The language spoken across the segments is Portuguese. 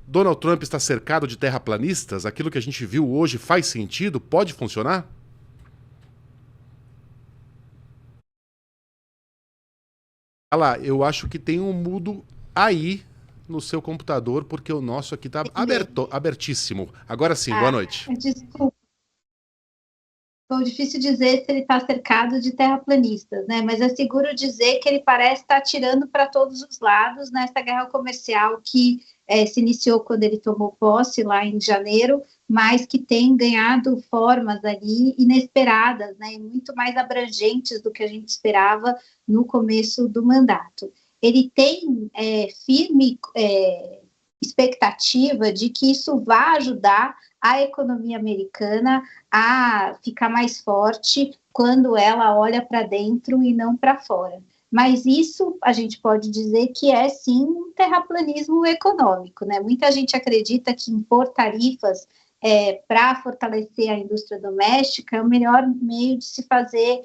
Donald Trump está cercado de terraplanistas? Aquilo que a gente viu hoje faz sentido? Pode funcionar? Ah lá, eu acho que tem um mudo aí no seu computador, porque o nosso aqui está Entender. abertíssimo. Agora sim, boa Ah, noite. desculpa, foi difícil dizer se ele está cercado de terraplanistas, né? Mas é seguro dizer que ele parece estar atirando para todos os lados nessa guerra comercial que se iniciou quando ele tomou posse lá em janeiro, mas que tem ganhado formas ali inesperadas, né? E muito mais abrangentes do que a gente esperava no começo do mandato. Ele tem firme expectativa de que isso vá ajudar a economia americana a ficar mais forte quando ela olha para dentro e não para fora. Mas isso a gente pode dizer que é sim um terraplanismo econômico, né? Muita gente acredita que impor tarifas para fortalecer a indústria doméstica é o melhor meio de se fazer,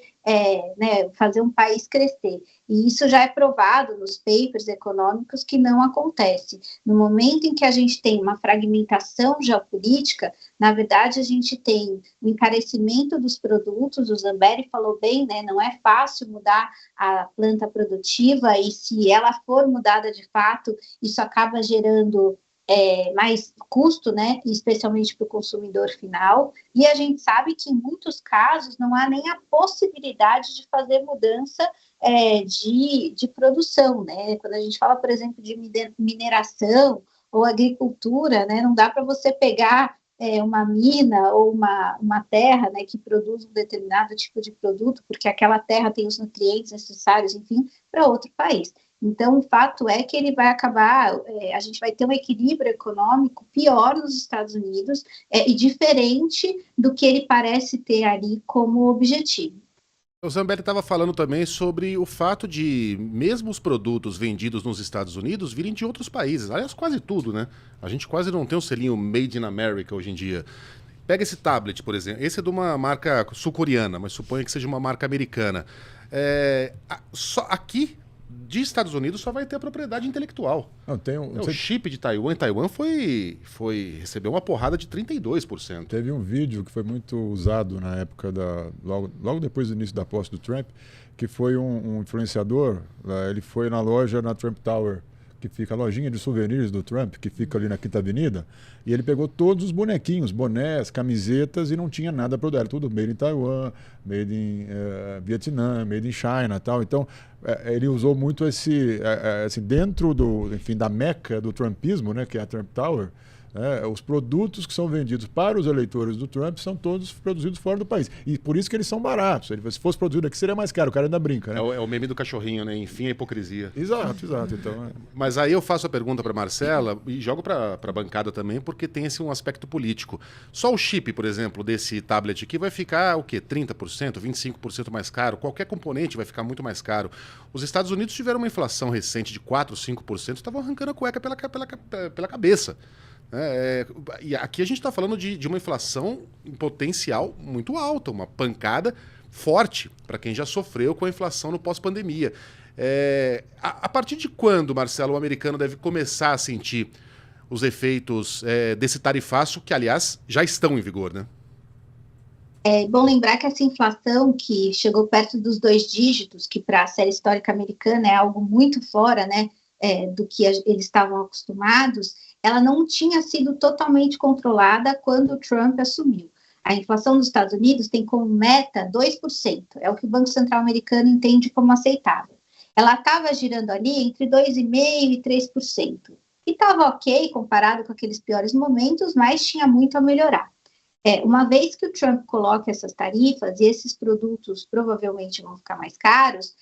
né, fazer um país crescer. E isso já é provado nos papers econômicos que não acontece. No momento em que a gente tem uma fragmentação geopolítica, na verdade, a gente tem o encarecimento dos produtos, o Zambelli falou bem, né? Não é fácil mudar a planta produtiva, e se ela for mudada de fato, isso acaba gerando mais custo, né? Especialmente para o consumidor final. E a gente sabe que em muitos casos não há nem a possibilidade de fazer mudança de produção, né? Quando a gente fala, por exemplo, de mineração ou agricultura, né? Não dá para você pegar uma mina ou uma terra, né, que produz um determinado tipo de produto, porque aquela terra tem os nutrientes necessários, enfim, para outro país. Então, o fato é que ele vai acabar, a gente vai ter um equilíbrio econômico pior nos Estados Unidos e diferente do que ele parece ter ali como objetivo. O Zambelli estava falando também sobre o fato de, mesmo os produtos vendidos nos Estados Unidos, virem de outros países. Aliás, quase tudo, né? A gente quase não tem um selinho Made in America hoje em dia. Pega esse tablet, por exemplo. Esse é de uma marca sul-coreana, mas suponha que seja uma marca americana. Só aqui, de Estados Unidos, só vai ter a propriedade intelectual. Não, tem um, O chip de Taiwan, Taiwan recebeu uma porrada de 32%. teve um vídeo que foi muito usado na época logo depois do início da posse do Trump, que foi um influenciador, ele foi na loja na Trump Tower, que fica a lojinha de souvenirs do Trump, que fica ali na Quinta Avenida, e ele pegou todos os bonequinhos, bonés, camisetas, e não tinha nada para dar, tudo made in Taiwan, made in Vietnã, made in China, tal. Então ele usou muito assim, dentro enfim, da meca do trumpismo, né, que é a Trump Tower. Os produtos que são vendidos para os eleitores do Trump são todos produzidos fora do país. E por isso que eles são baratos. Se fosse produzido aqui, seria mais caro. O cara ainda brinca, né? É o meme do cachorrinho, né? Enfim, a hipocrisia. Exato. Então, Mas aí eu faço a pergunta para Marcela e jogo para a bancada também, porque tem esse um aspecto político. Só o chip, por exemplo, desse tablet aqui vai ficar o quê? 30%, 25% mais caro? Qualquer componente vai ficar muito mais caro. Os Estados Unidos tiveram uma inflação recente de 4, 5%, estavam arrancando a cueca pela cabeça. E aqui a gente está falando de uma inflação em potencial muito alta, uma pancada forte para quem já sofreu com a inflação no pós-pandemia. A partir de quando, Marcelo, o americano deve começar a sentir os efeitos desse tarifaço, que, aliás, já estão em vigor, né? É bom lembrar que essa inflação que chegou perto dos 2 dígitos, que para a série histórica americana é algo muito fora, né, do que eles estavam acostumados, ela não tinha sido totalmente controlada quando o Trump assumiu. A inflação dos Estados Unidos tem como meta 2%, é o que o Banco Central americano entende como aceitável. Ela estava girando ali entre 2,5% e 3%. E estava ok comparado com aqueles piores momentos, mas tinha muito a melhorar. Uma vez que o Trump coloca essas tarifas e esses produtos provavelmente vão ficar mais caros,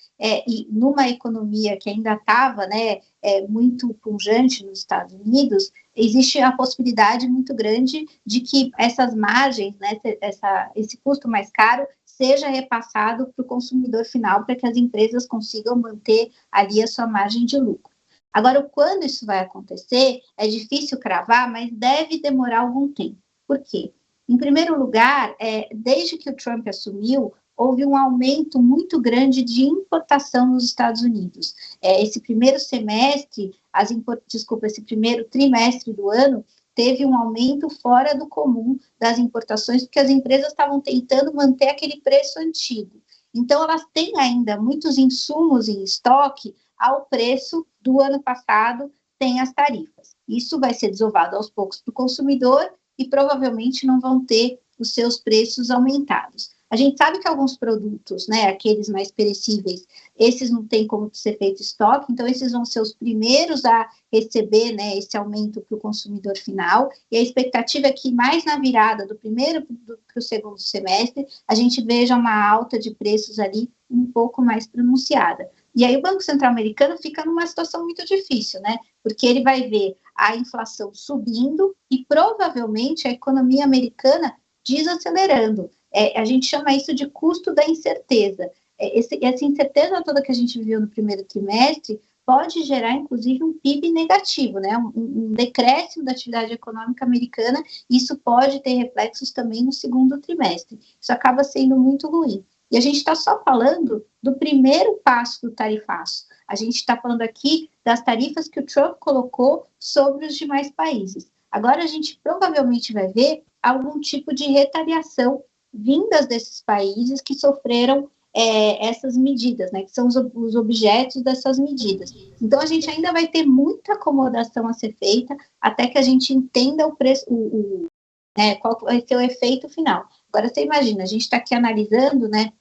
e numa economia que ainda estava, né, muito pujante nos Estados Unidos, existe a possibilidade muito grande de que essas margens, né, esse custo mais caro, seja repassado para o consumidor final, para que as empresas consigam manter ali a sua margem de lucro. Agora, quando isso vai acontecer, é difícil cravar, mas deve demorar algum tempo. Por quê? Em primeiro lugar, desde que o Trump assumiu, houve um aumento muito grande de importação nos Estados Unidos. Esse primeiro trimestre do ano, teve um aumento fora do comum das importações, porque as empresas estavam tentando manter aquele preço antigo. Então, elas têm ainda muitos insumos em estoque ao preço do ano passado, sem as tarifas. Isso vai ser desovado aos poucos para o consumidor e provavelmente não vão ter os seus preços aumentados. A gente sabe que alguns produtos, né, aqueles mais perecíveis, esses não tem como ser feito estoque, então esses vão ser os primeiros a receber, né, esse aumento para o consumidor final, e a expectativa é que mais na virada do primeiro para o segundo semestre, a gente veja uma alta de preços ali um pouco mais pronunciada. E aí o Banco Central americano fica numa situação muito difícil, né, porque ele vai ver a inflação subindo e provavelmente a economia americana desacelerando. A gente chama isso de custo da incerteza. Essa incerteza toda que a gente viu no primeiro trimestre pode gerar, inclusive, um PIB negativo, né? Um decréscimo da atividade econômica americana, e isso pode ter reflexos também no segundo trimestre. Isso acaba sendo muito ruim. E a gente está só falando do primeiro passo do tarifaço. A gente está falando aqui das tarifas que o Trump colocou sobre os demais países. Agora a gente provavelmente vai ver algum tipo de retaliação vindas desses países que sofreram essas medidas, né, que são os objetos dessas medidas. Então, a gente ainda vai ter muita acomodação a ser feita até que a gente entenda o preço, qual vai ser o efeito final. Agora, você imagina, a gente está aqui analisando, né,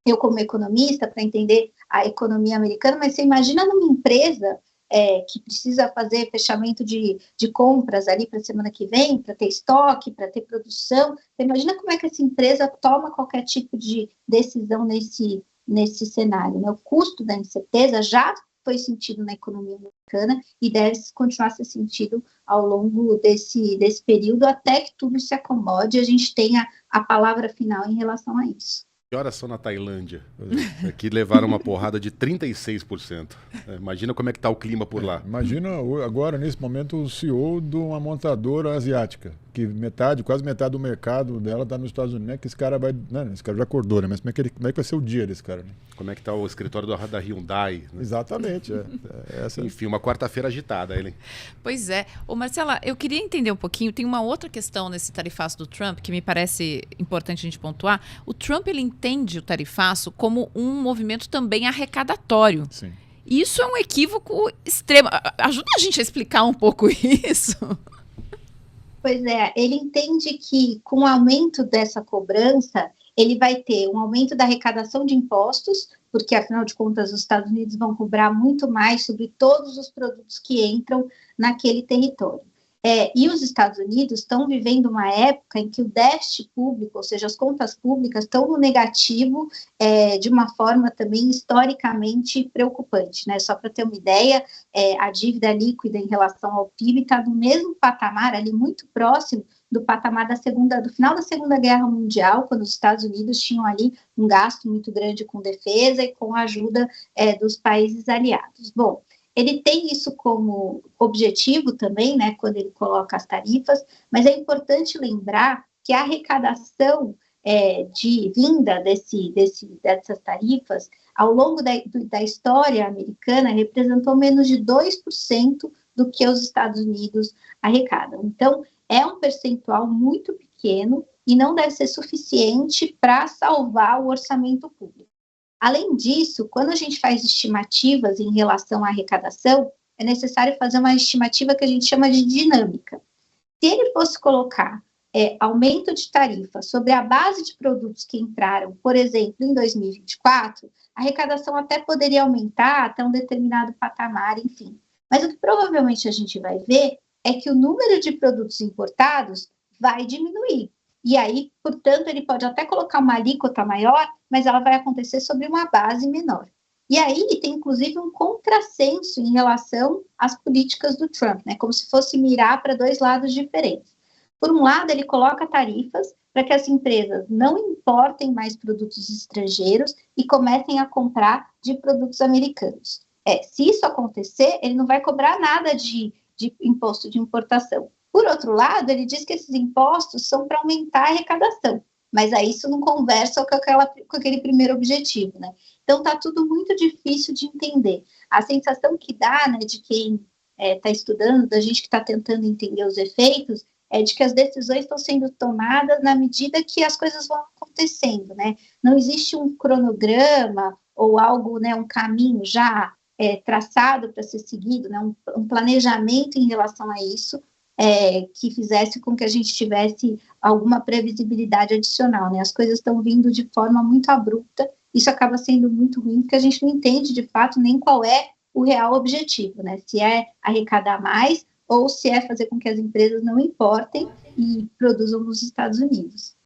eu como economista, para entender a economia americana, mas você imagina numa empresa que precisa fazer fechamento de compras ali para a semana que vem, para ter estoque, para ter produção. Você imagina como é que essa empresa toma qualquer tipo de decisão nesse cenário, né? O custo da incerteza já foi sentido na economia americana e deve continuar a ser sentido ao longo desse período, até que tudo se acomode e a gente tenha a palavra final em relação a isso. Que horas são na Tailândia? Aqui levaram uma porrada de 36%. Imagina como é que tá o clima por lá. Imagina agora, nesse momento, o CEO de uma montadora asiática, que quase metade do mercado dela está nos Estados Unidos, né? Que esse cara vai... Né? Esse cara já acordou, né? Mas como é que vai ser o dia desse cara? Né? Como é que tá o escritório da Hyundai? Né? Exatamente. Enfim, uma quarta-feira agitada, Ellen. Pois é. Ô, Marcela, eu queria entender um pouquinho, tem uma outra questão nesse tarifaço do Trump que me parece importante a gente pontuar. O Trump, ele entende o tarifaço como um movimento também arrecadatório. Sim. Isso é um equívoco extremo. Ajuda a gente a explicar um pouco isso. Pois é, ele entende que com o aumento dessa cobrança, ele vai ter um aumento da arrecadação de impostos, porque afinal de contas os Estados Unidos vão cobrar muito mais sobre todos os produtos que entram naquele território. E os Estados Unidos estão vivendo uma época em que o déficit público, ou seja, as contas públicas, estão no negativo de uma forma também historicamente preocupante, né? Só para ter uma ideia, a dívida líquida em relação ao PIB está no mesmo patamar, ali muito próximo do patamar do final da Segunda Guerra Mundial, quando os Estados Unidos tinham ali um gasto muito grande com defesa e com a ajuda dos países aliados. Bom, ele tem isso como objetivo também, né, quando ele coloca as tarifas, mas é importante lembrar que a arrecadação de vinda dessas tarifas, ao longo da história americana, representou menos de 2% do que os Estados Unidos arrecadam. Então, é um percentual muito pequeno e não deve ser suficiente para salvar o orçamento público. Além disso, quando a gente faz estimativas em relação à arrecadação, é necessário fazer uma estimativa que a gente chama de dinâmica. Se ele fosse colocar aumento de tarifa sobre a base de produtos que entraram, por exemplo, em 2024, a arrecadação até poderia aumentar até um determinado patamar, enfim. Mas o que provavelmente a gente vai ver é que o número de produtos importados vai diminuir. E aí, portanto, ele pode até colocar uma alíquota maior, mas ela vai acontecer sobre uma base menor. E aí tem, inclusive, um contrassenso em relação às políticas do Trump, né? Como se fosse mirar para dois lados diferentes. Por um lado, ele coloca tarifas para que as empresas não importem mais produtos estrangeiros e comecem a comprar de produtos americanos. Se isso acontecer, ele não vai cobrar nada de imposto de importação. Por outro lado, ele diz que esses impostos são para aumentar a arrecadação. mas aí isso não conversa com aquele primeiro objetivo, né? Então está tudo muito difícil de entender. A sensação que dá, né, de quem está estudando, da gente que está tentando entender os efeitos, é de que as decisões estão sendo tomadas na medida que as coisas vão acontecendo, né? Não existe um cronograma ou algo, né, um caminho já traçado para ser seguido, né, um planejamento em relação a isso, que fizesse com que a gente tivesse alguma previsibilidade adicional, né? As coisas estão vindo de forma muito abrupta, isso acaba sendo muito ruim, porque a gente não entende, de fato, nem qual é o real objetivo, né? Se é arrecadar mais ou se é fazer com que as empresas não importem e produzam nos Estados Unidos.